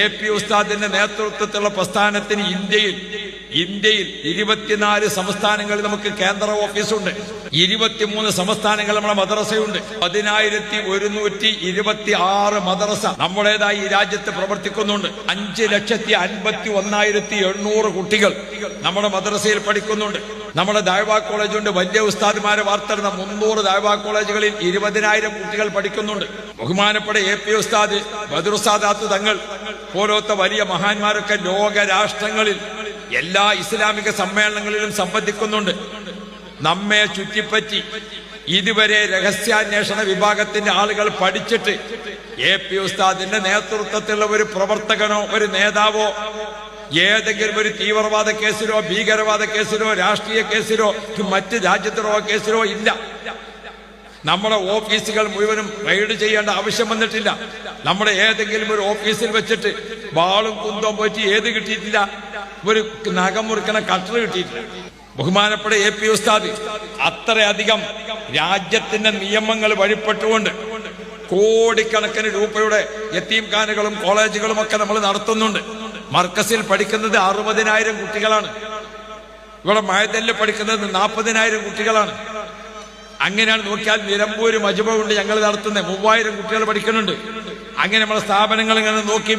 AP. ഉസ്താദിന്റെ നേതൃത്വത്തിലുള്ള പ്രസ്ഥാനത്തിന് ഇന്ത്യയിൽ 24 സംസ്ഥാനങ്ങളിൽ നമുക്ക് കേന്ദ്ര ഓഫീസുണ്ട്. 23 സംസ്ഥാനങ്ങൾ നമ്മുടെ മദ്രസയുണ്ട്. 1126 മദ്രസ നമ്മുടേതായി ഈ രാജ്യത്ത് പ്രവർത്തിക്കുന്നുണ്ട്. 5,51,800 കുട്ടികൾ നമ്മുടെ മദ്രസയിൽ പഠിക്കുന്നുണ്ട്. നമ്മുടെ ദഅ്വാ കോളേജുണ്ട്. വലിയ ഉസ്താദ്മാരെ വാർത്തെടുത്ത 300 ദഅ്വാ കോളേജുകളിൽ 20,000 കുട്ടികൾ പഠിക്കുന്നുണ്ട്. ബഹുമാനപ്പെട്ട എ.പി. ഉസ്താദ്, ബദറുസാദാത്ത് തങ്ങൾ പോലത്തെ വലിയ മഹാന്മാരൊക്കെ ലോക രാഷ്ട്രങ്ങളിൽ എല്ലാ ഇസ്ലാമിക സമ്മേളനങ്ങളിലും സംബന്ധിക്കുന്നുണ്ട്. നമ്മെ ചുറ്റിപ്പറ്റി ഇതുവരെ രഹസ്യാന്വേഷണ വിഭാഗത്തിന്റെ ആളുകൾ പഠിച്ചിട്ട് എ.പി. ഉസ്താദിന്റെ നേതൃത്വത്തിലുള്ള ഒരു പ്രവർത്തകനോ ഒരു നേതാവോ ഏതെങ്കിലും ഒരു തീവ്രവാദ കേസിലോ ഭീകരവാദ കേസിലോ രാഷ്ട്രീയ കേസിലോ മറ്റ് രാജ്യദ്രോഹ കേസിലോ ഇല്ല. നമ്മുടെ ഓഫീസുകൾ മുഴുവനും റെയ്ഡ് ചെയ്യേണ്ട ആവശ്യം വന്നിട്ടില്ല. നമ്മുടെ ഏതെങ്കിലും ഒരു ഓഫീസിൽ വെച്ചിട്ട് വാളും കുന്തവും പറ്റി ഏത് കിട്ടിയിട്ടില്ല, ഒരു നഖം മുറിക്കണ കട്ടർ കിട്ടിയിട്ടില്ല. ബഹുമാനപ്പെട്ട എ.പി. ഉസ്താദ് അത്രയധികം രാജ്യത്തിന്റെ നിയമങ്ങൾ വഴിപ്പെട്ടുകൊണ്ട് കോടിക്കണക്കിന് രൂപയുടെ യതീംഖാനകളും കോളേജുകളും ഒക്കെ നമ്മൾ നടത്തുന്നുണ്ട്. മർക്കസിൽ പഠിക്കുന്നത് 60,000 കുട്ടികളാണ്. ഇവിടെ മഴതല്ല് പഠിക്കുന്നത് 40,000 കുട്ടികളാണ്. അങ്ങനെയാണ് നോക്കിയാൽ നിലമ്പൂര് മജ്മഉണ്ട് ഞങ്ങൾ നടത്തുന്നത്. 3000 കുട്ടികൾ പഠിക്കുന്നുണ്ട്. അങ്ങനെ നമ്മളെ സ്ഥാപനങ്ങൾ ഇങ്ങനെ നോക്കി